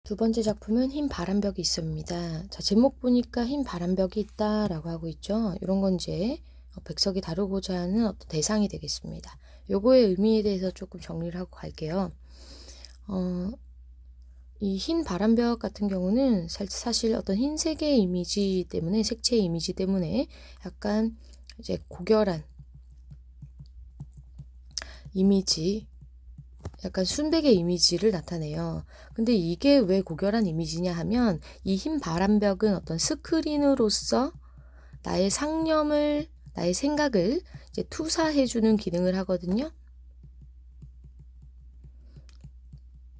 두 번째 작품은 흰 바람벽이 있습니다. 자, 제목 보니까 흰 바람벽이 있다 라고 하고 있죠. 이런 건 이제 백석이 다루고자 하는 어떤 대상이 되겠습니다. 요거의 의미에 대해서 조금 정리를 하고 갈게요. 이 흰 바람벽 같은 경우는 사실 어떤 흰색의 이미지 때문에, 색채의 이미지 때문에 약간 이제 고결한 이미지, 약간 순백의 이미지를 나타내요. 근데 이게 왜 고결한 이미지냐 하면 이 흰 바람벽은 어떤 스크린으로서 나의 상념을, 나의 생각을 이제 투사해주는 기능을 하거든요.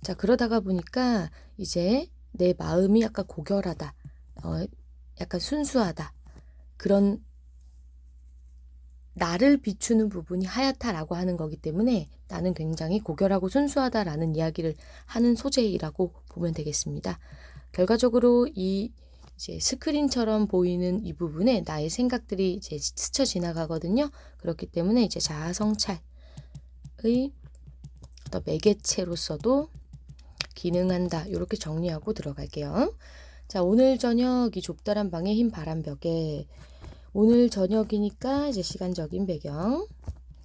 자, 그러다가 보니까 이제 내 마음이 약간 고결하다, 약간 순수하다, 그런 나를 비추는 부분이 하얗다라고 하는 거기 때문에 나는 굉장히 고결하고 순수하다라는 이야기를 하는 소재이라고 보면 되겠습니다. 결과적으로 이 이제 스크린처럼 보이는 이 부분에 나의 생각들이 이제 스쳐 지나가거든요. 그렇기 때문에 이제 자아성찰의 어떤 매개체로서도 기능한다. 이렇게 정리하고 들어갈게요. 자, 오늘 저녁 이 좁다란 방의 흰 바람벽에, 오늘 저녁이니까 이제 시간적인 배경,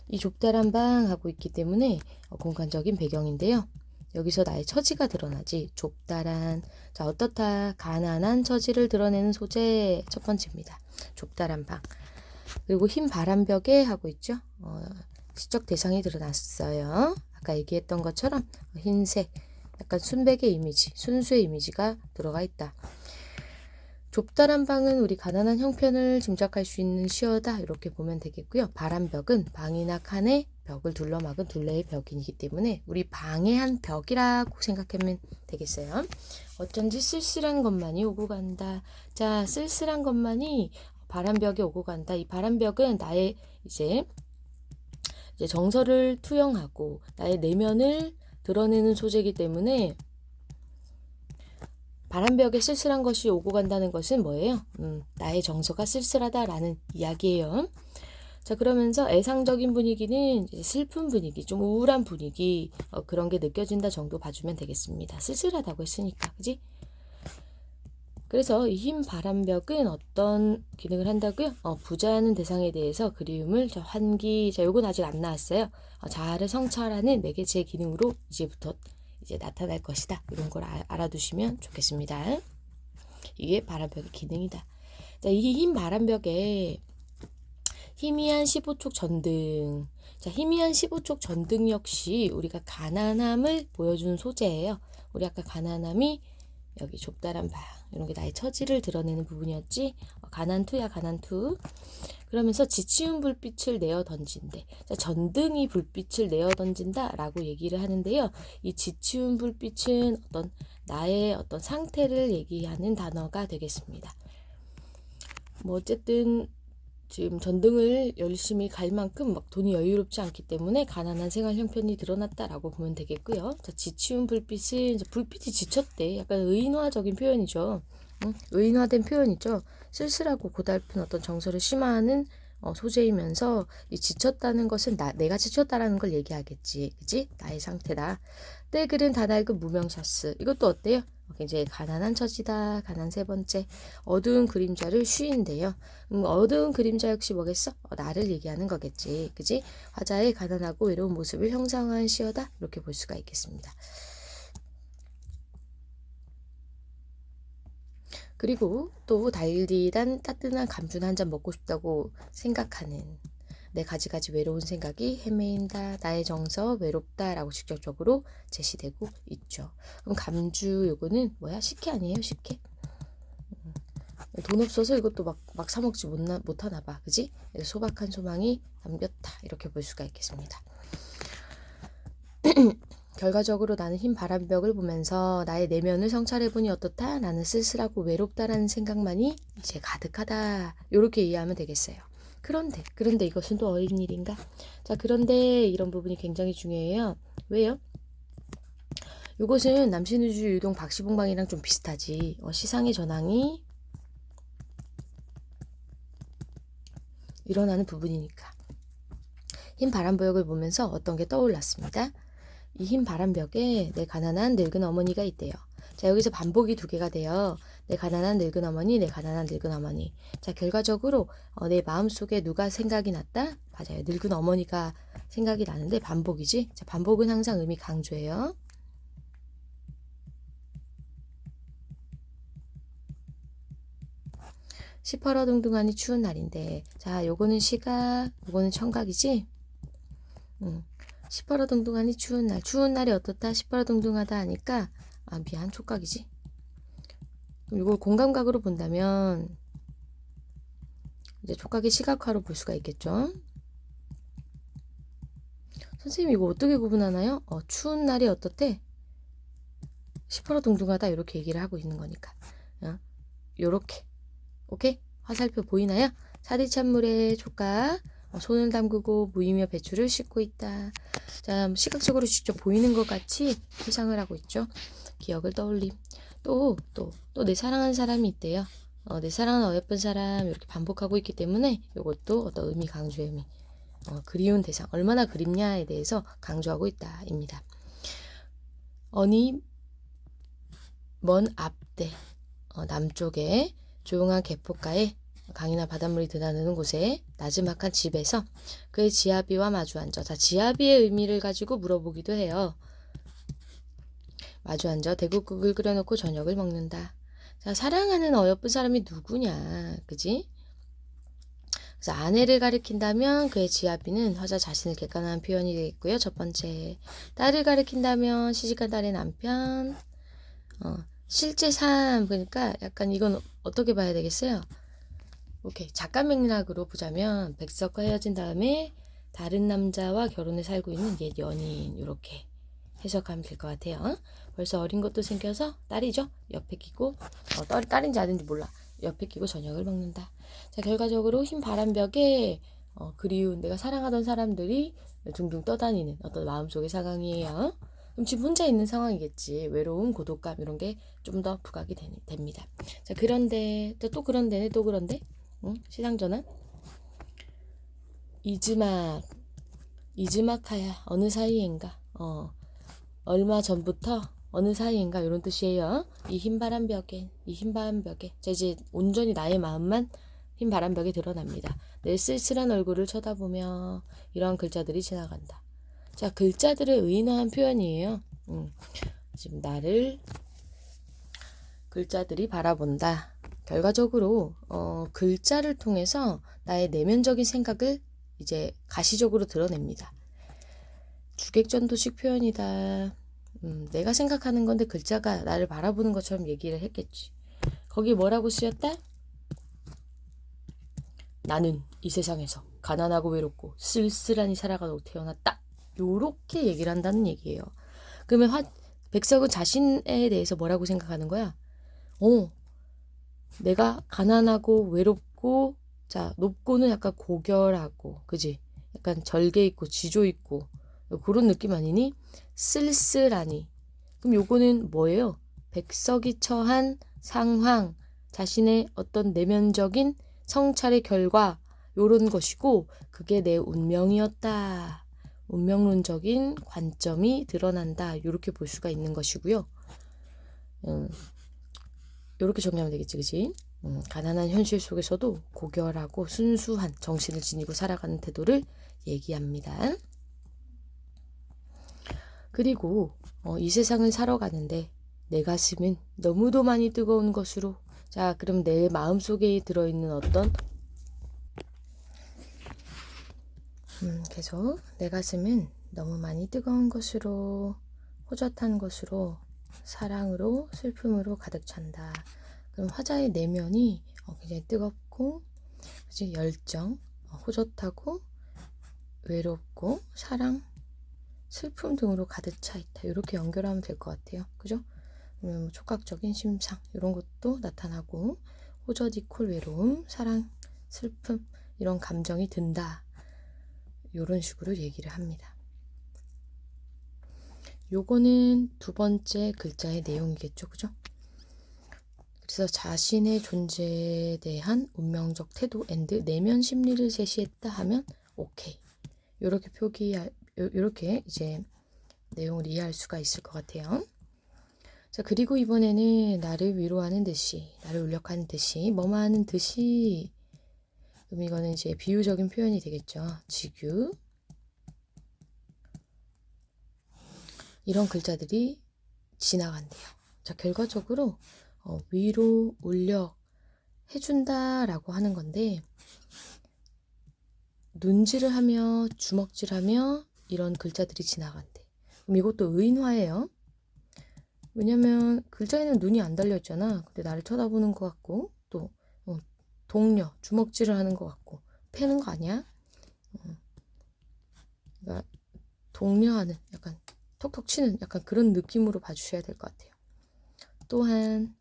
이 좁다란 방 하고 있기 때문에 공간적인 배경인데요. 여기서 나의 처지가 드러나지. 좁다란, 자, 어떻다, 가난한 처지를 드러내는 소재 첫 번째입니다. 좁다란 방. 그리고 흰 바람벽에 하고 있죠. 시적 대상이 드러났어요. 아까 얘기했던 것처럼 흰색, 약간 순백의 이미지, 순수의 이미지가 들어가 있다. 좁다란 방은 우리 가난한 형편을 짐작할 수 있는 시어다, 이렇게 보면 되겠고요. 바람벽은 방이나 칸의 벽을 둘러막은 둘레의 벽이기 때문에 우리 방의 한 벽이라고 생각하면 되겠어요. 어쩐지 쓸쓸한 것만이 오고 간다. 자, 쓸쓸한 것만이 바람벽에 오고 간다. 이 바람벽은 나의 이제 정서를 투영하고 나의 내면을 드러내는 소재이기 때문에 바람벽에 쓸쓸한 것이 오고 간다는 것은 뭐예요? 나의 정서가 쓸쓸하다라는 이야기예요. 자, 그러면서 애상적인 분위기는 이제 슬픈 분위기, 좀 우울한 분위기, 그런 게 느껴진다 정도 봐주면 되겠습니다. 쓸쓸하다고 했으니까, 그지? 그래서 이 흰 바람벽은 어떤 기능을 한다고요? 부자하는 대상에 대해서 그리움을, 환기, 자, 요건 아직 안 나왔어요. 자아를 성찰하는 매개체 기능으로 이제부터 이제 나타날 것이다. 이런 걸 알아두시면 좋겠습니다. 이게 바람벽의 기능이다. 자, 이 흰 바람벽에 희미한 15촉 전등. 자, 희미한 15촉 전등 역시 우리가 가난함을 보여주는 소재예요. 우리 아까 가난함이 여기 좁다란 방, 이런 게 나의 처지를 드러내는 부분이었지. 가난투야, 가난투. 그러면서 지치운 불빛을 내어 던진대. 자, 전등이 불빛을 내어 던진다 라고 얘기를 하는데요. 이 지치운 불빛은 나의 어떤 상태를 얘기하는 단어가 되겠습니다. 뭐 어쨌든 지금 전등을 열심히 갈 만큼 막 돈이 여유롭지 않기 때문에 가난한 생활 형편이 드러났다라고 보면 되겠고요. 자, 지치운 불빛은 불빛이 지쳤대. 약간 의인화적인 표현이죠. 의인화된 표현이죠. 쓸쓸하고 고달픈 어떤 정서를 심화하는 소재이면서 이 지쳤다는 것은 내가 지쳤다라는 걸 얘기하겠지. 그지? 나의 상태다. 때그른 다낡은 무명샤스. 이것도 어때요? 굉장히 가난한 처지다. 가난 세 번째. 어두운 그림자를 쉬인데요. 어두운 그림자 역시 뭐겠어? 나를 얘기하는 거겠지. 그지? 화자의 가난하고 외로운 모습을 형상화한 시어다. 이렇게 볼 수가 있겠습니다. 그리고 또 달디란 따뜻한 감주 한 잔 먹고 싶다고 생각하는 내 가지가지 외로운 생각이 헤매인다. 나의 정서 외롭다 라고 직접적으로 제시되고 있죠. 그럼 감주 요거는 뭐야? 식혜 아니에요? 식혜? 돈 없어서 이것도 막 사먹지 못하나 봐. 그지? 소박한 소망이 남겼다. 이렇게 볼 수가 있겠습니다. 결과적으로 나는 흰 바람벽을 보면서 나의 내면을 성찰해보니 어떻다? 나는 쓸쓸하고 외롭다라는 생각만이 이제 가득하다. 이렇게 이해하면 되겠어요. 그런데 이것은 또 어린 일인가? 자, 그런데 이런 부분이 굉장히 중요해요. 왜요? 이것은 남신우주 유동 박시봉방이랑 좀 비슷하지. 시상의 전황이 일어나는 부분이니까. 흰 바람벽을 보면서 어떤 게 떠올랐습니다. 이 흰 바람벽에 내 가난한 늙은 어머니가 있대요. 자, 여기서 반복이 두 개가 돼요. 내 가난한 늙은 어머니, 내 가난한 늙은 어머니. 자, 결과적으로 내 마음속에 누가 생각이 났다? 맞아요. 늙은 어머니가 생각이 나는데 반복이지. 자, 반복은 항상 의미 강조예요. 시퍼러둥둥하니 추운 날인데, 자, 요거는 시각, 요거는 청각이지. 시퍼러둥둥하니 추운 날. 추운 날이 어떻다? 시퍼러둥둥하다 하니까 미안, 촉각이지. 그럼 이걸 공감각으로 본다면 이제 촉각의 시각화로 볼 수가 있겠죠. 선생님 이거 어떻게 구분하나요? 추운 날이 어떻대? 시퍼러둥둥하다 이렇게 얘기를 하고 있는 거니까. 요렇게. 오케이? 화살표 보이나요? 사디찬물에 촉각. 손을 담그고 무이며 배추를 씻고 있다. 자, 시각적으로 직접 보이는 것 같이 회상을 하고 있죠. 기억을 떠올림. 또 내 사랑하는 사람이 있대요. 내 사랑하는 어여쁜 사람 이렇게 반복하고 있기 때문에 이것도 어떤 의미 강조의 의미. 그리운 대상. 얼마나 그립냐에 대해서 강조하고 있다입니다. 어니 먼 앞대. 남쪽에 조용한 개포가에 강이나 바닷물이 드나드는 곳에 나지막한 집에서 그의 지아비와 마주 앉아. 자, 지아비의 의미를 가지고 물어보기도 해요. 마주 앉아 대국국을 끓여놓고 저녁을 먹는다. 자, 사랑하는 어여쁜 사람이 누구냐, 그지? 그래서 아내를 가리킨다면 그의 지아비는 화자 자신을 객관화한 표현이 되겠고요. 첫 번째, 딸을 가리킨다면 시집간 딸의 남편. 실제 삶, 그러니까 약간 이건 어떻게 봐야 되겠어요? 오케이, 작가 맥락으로 보자면 백석과 헤어진 다음에 다른 남자와 결혼해 살고 있는 옛 연인, 이렇게 해석하면 될 것 같아요. 벌써 어린 것도 생겨서 딸이죠. 옆에 끼고 딸인지 아닌지 몰라. 옆에 끼고 저녁을 먹는다. 자, 결과적으로 흰 바람벽에 그리운 내가 사랑하던 사람들이 둥둥 떠다니는 어떤 마음속의 상황이에요. 그럼 지금 혼자 있는 상황이겠지. 외로움, 고독감 이런 게 좀 더 부각이 됩니다. 자, 그런데 또 그런데 또 그런데 시상 전환. 이즈막하야 어느 사이인가. 얼마 전부터 어느 사이인가 이런 뜻이에요. 이 흰 바람벽에 자, 이제 온전히 나의 마음만 흰 바람벽에 드러납니다. 내 쓸쓸한 얼굴을 쳐다보며 이러한 글자들이 지나간다. 자, 글자들을 의인화한 표현이에요. 지금 나를 글자들이 바라본다. 결과적으로 글자를 통해서 나의 내면적인 생각을 이제 가시적으로 드러냅니다. 주객전도식 표현이다. 내가 생각하는 건데 글자가 나를 바라보는 것처럼 얘기를 했겠지. 거기 뭐라고 쓰였다? 나는 이 세상에서 가난하고 외롭고 쓸쓸하니 살아가도록 태어났다. 요렇게 얘기를 한다는 얘기예요. 그러면 백석은 자신에 대해서 뭐라고 생각하는 거야? 내가 가난하고 외롭고, 자, 높고는 약간 고결하고, 그지? 약간 절개 있고 지조 있고 그런 느낌 아니니? 쓸쓸하니. 그럼 요거는 뭐예요? 백석이 처한 상황, 자신의 어떤 내면적인 성찰의 결과 요런 것이고 그게 내 운명이었다. 운명론적인 관점이 드러난다. 요렇게 볼 수가 있는 것이고요. 요렇게 정리하면 되겠지, 그치? 가난한 현실 속에서도 고결하고 순수한 정신을 지니고 살아가는 태도를 얘기합니다. 그리고 이 세상을 살아가는데 내 가슴은 너무도 많이 뜨거운 것으로, 자, 그럼 내 마음속에 들어있는 어떤 계속 내 가슴은 너무 많이 뜨거운 것으로, 호젓한 것으로, 사랑으로, 슬픔으로 가득 찬다. 그럼 화자의 내면이 굉장히 뜨겁고, 그치? 열정, 호젓하고, 외롭고, 사랑, 슬픔 등으로 가득 차 있다. 이렇게 연결하면 될 것 같아요. 그죠? 그러면 뭐 촉각적인 심상 이런 것도 나타나고, 호젓 이퀄 외로움, 사랑, 슬픔 이런 감정이 든다. 이런 식으로 얘기를 합니다. 요거는 두 번째 글자의 내용이겠죠. 그죠? 그래서 자신의 존재에 대한 운명적 태도 앤드 내면 심리를 제시했다 하면 오케이. 요렇게 이제 내용을 이해할 수가 있을 것 같아요. 자, 그리고 이번에는 나를 위로하는 듯이, 나를 울력하는 듯이, 뭐뭐하는 듯이. 그럼 이거는 이제 비유적인 표현이 되겠죠. 지규. 이런 글자들이 지나간대요. 자, 결과적으로 위로, 울력 해준다라고 하는 건데, 눈질을 하며 주먹질하며 이런 글자들이 지나간대. 그럼 이것도 의인화예요. 왜냐면 글자에는 눈이 안 달려있잖아. 근데 나를 쳐다보는 것 같고, 또 동료, 주먹질을 하는 것 같고, 패는 거 아니야? 그러니까 동료하는, 약간 톡톡 치는 약간 그런 느낌으로 봐주셔야 될 것 같아요. 또한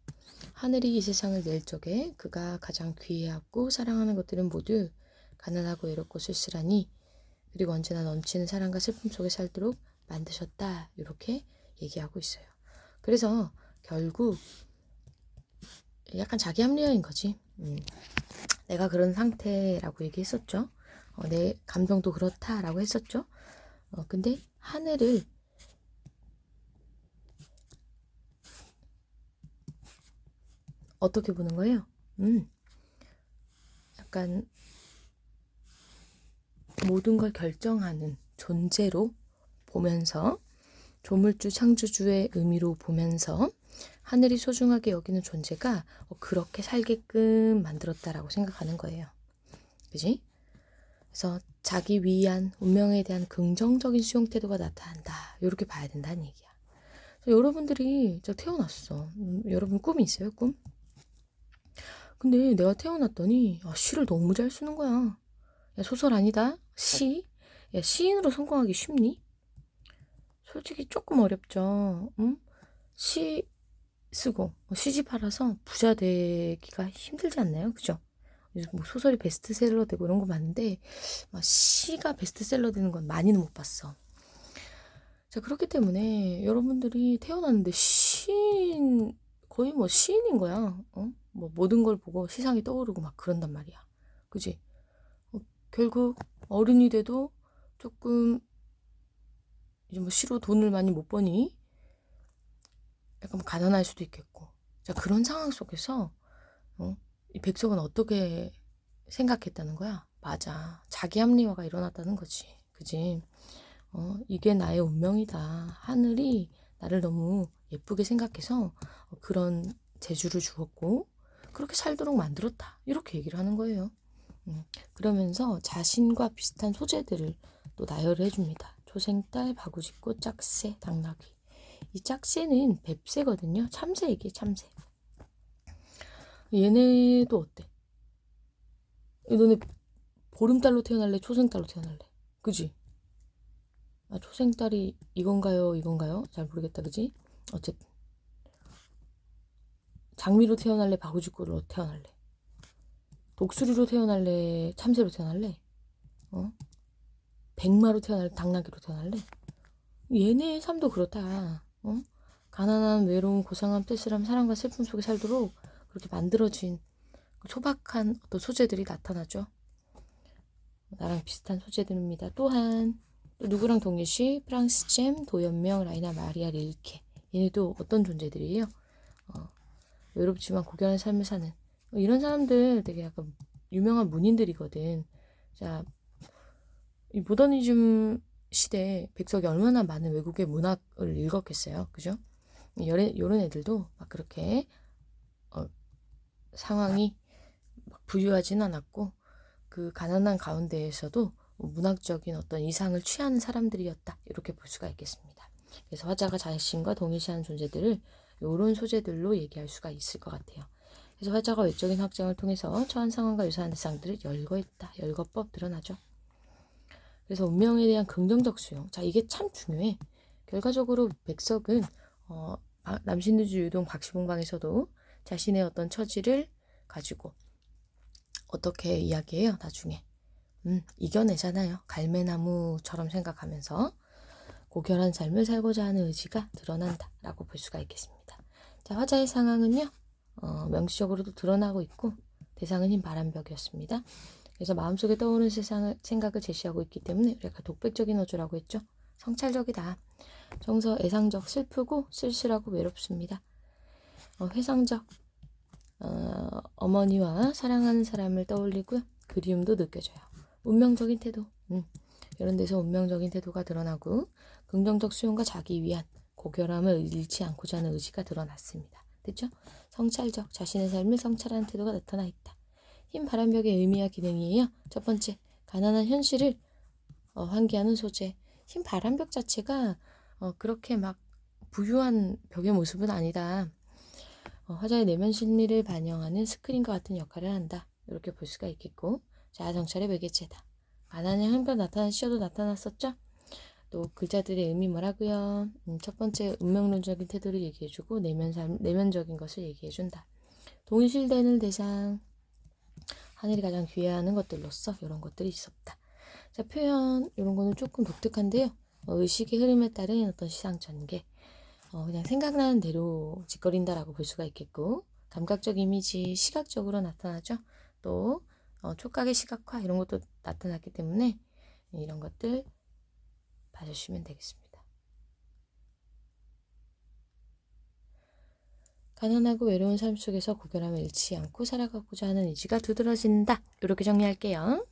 하늘이 이 세상을 낼 적에 그가 가장 귀해하고 사랑하는 것들은 모두 가난하고 외롭고 쓸쓸하니, 그리고 언제나 넘치는 사랑과 슬픔 속에 살도록 만드셨다. 이렇게 얘기하고 있어요. 그래서 결국 약간 자기 합리화인 거지. 내가 그런 상태라고 얘기했었죠. 내 감정도 그렇다라고 했었죠. 근데 하늘을 어떻게 보는 거예요? 약간 모든 걸 결정하는 존재로 보면서, 조물주 창조주의 의미로 보면서 하늘이 소중하게 여기는 존재가 그렇게 살게끔 만들었다라고 생각하는 거예요. 그지? 그래서 자기 위안, 운명에 대한 긍정적인 수용 태도가 나타난다. 이렇게 봐야 된다는 얘기야. 여러분들이 저 태어났어. 여러분 꿈이 있어요? 꿈? 근데 내가 태어났더니 시를 너무 잘 쓰는 거야. 야, 소설 아니다. 시? 야, 시인으로 성공하기 쉽니? 솔직히 조금 어렵죠. 응? 시 쓰고 시집 팔아서 부자 되기가 힘들지 않나요? 그죠? 요즘 뭐 소설이 베스트셀러 되고 이런 거 많은데 막 시가 베스트셀러 되는 건 많이는 못 봤어. 자, 그렇기 때문에 여러분들이 태어났는데 시인, 거의 뭐 시인인 거야. 뭐 모든 걸 보고 시상이 떠오르고 막 그런단 말이야. 그지? 결국 어른이 돼도 조금 이제 뭐 시로 돈을 많이 못 버니 약간 가난할 수도 있겠고. 자, 그런 상황 속에서 이 백석은 어떻게 생각했다는 거야? 맞아. 자기 합리화가 일어났다는 거지. 그지? 이게 나의 운명이다. 하늘이 나를 너무 예쁘게 생각해서 그런 재주를 주었고 그렇게 살도록 만들었다. 이렇게 얘기를 하는 거예요. 그러면서 자신과 비슷한 소재들을 또 나열을 해줍니다. 초생딸, 바구짓꽃, 짝새, 당나귀. 이 짝새는 뱁새거든요. 참새 얘기해, 참새. 얘네도 어때? 너네 보름달로 태어날래? 초생달로 태어날래? 그지? 초생딸이 이건가요? 이건가요? 잘 모르겠다. 그지? 어쨌든 장미로 태어날래? 바구짓꽃으로 태어날래? 독수리로 태어날래? 참새로 태어날래? 백마로 태어날래? 당나귀로 태어날래? 얘네의 삶도 그렇다. 가난한 외로움, 고상함, 쓸쓸함, 사랑과 슬픔 속에 살도록 그렇게 만들어진 그 소박한 어떤 소재들이 나타나죠. 나랑 비슷한 소재들입니다. 또한 또 누구랑 동일시? 프랑스 잼, 도연명, 라이나 마리아 릴케. 얘네도 어떤 존재들이에요? 외롭지만 고결한 삶을 사는 이런 사람들 되게 약간 유명한 문인들이거든. 자, 이 모더니즘 시대에 백석이 얼마나 많은 외국의 문학을 읽었겠어요. 그죠? 이런 애들도 막 그렇게 상황이 막 부유하진 않았고 그 가난한 가운데에서도 문학적인 어떤 이상을 취하는 사람들이었다. 이렇게 볼 수가 있겠습니다. 그래서 화자가 자신과 동일시하는 존재들을 이런 소재들로 얘기할 수가 있을 것 같아요. 그래서 화자가 외적인 확장을 통해서 처한 상황과 유사한 대상들을 열거했다. 열거법 드러나죠. 그래서 운명에 대한 긍정적 수용. 자, 이게 참 중요해. 결과적으로 백석은 남신두주 유동 박시봉방에서도 자신의 어떤 처지를 가지고 어떻게 이야기해요? 나중에 이겨내잖아요. 갈매나무처럼 생각하면서 고결한 삶을 살고자 하는 의지가 드러난다 라고 볼 수가 있겠습니다. 자, 화자의 상황은요 명시적으로도 드러나고 있고 대상은 흰 바람벽이었습니다. 그래서 마음속에 떠오르는 생각을 제시하고 있기 때문에 우리가 독백적인 어조라고 했죠. 성찰적이다. 정서 애상적, 슬프고 쓸쓸하고 외롭습니다. 회상적, 어머니와 사랑하는 사람을 떠올리고요. 그리움도 느껴져요. 운명적인 태도, 이런 데서 운명적인 태도가 드러나고 긍정적 수용과 자기 위안, 고결함을 잃지 않고자 하는 의지가 드러났습니다. 됐죠? 성찰적, 자신의 삶을 성찰하는 태도가 나타나 있다. 흰 바람벽의 의미와 기능이에요. 첫 번째, 가난한 현실을 환기하는 소재. 흰 바람벽 자체가 그렇게 막 부유한 벽의 모습은 아니다. 화자의 내면 심리를 반영하는 스크린과 같은 역할을 한다. 이렇게 볼 수가 있겠고, 자아 성찰의 매개체다. 가난의 한편 나타난 시어도 나타났었죠? 또 글자들의 의미 뭐라고요? 첫 번째 운명론적인 태도를 얘기해주고 내면적인 것을 얘기해준다. 동실되는 대상, 하늘이 가장 귀해하는 것들로서 이런 것들이 있었다. 자, 표현 이런 거는 조금 독특한데요. 의식의 흐름에 따른 어떤 시상 전개, 그냥 생각나는 대로 짓거린다라고 볼 수가 있겠고, 감각적 이미지, 시각적으로 나타나죠. 또 촉각의 시각화 이런 것도 나타났기 때문에 이런 것들 봐주시면 되겠습니다. 가난하고 외로운 삶 속에서 고결함을 잃지 않고 살아가고자 하는 의지가 두드러진다. 이렇게 정리할게요.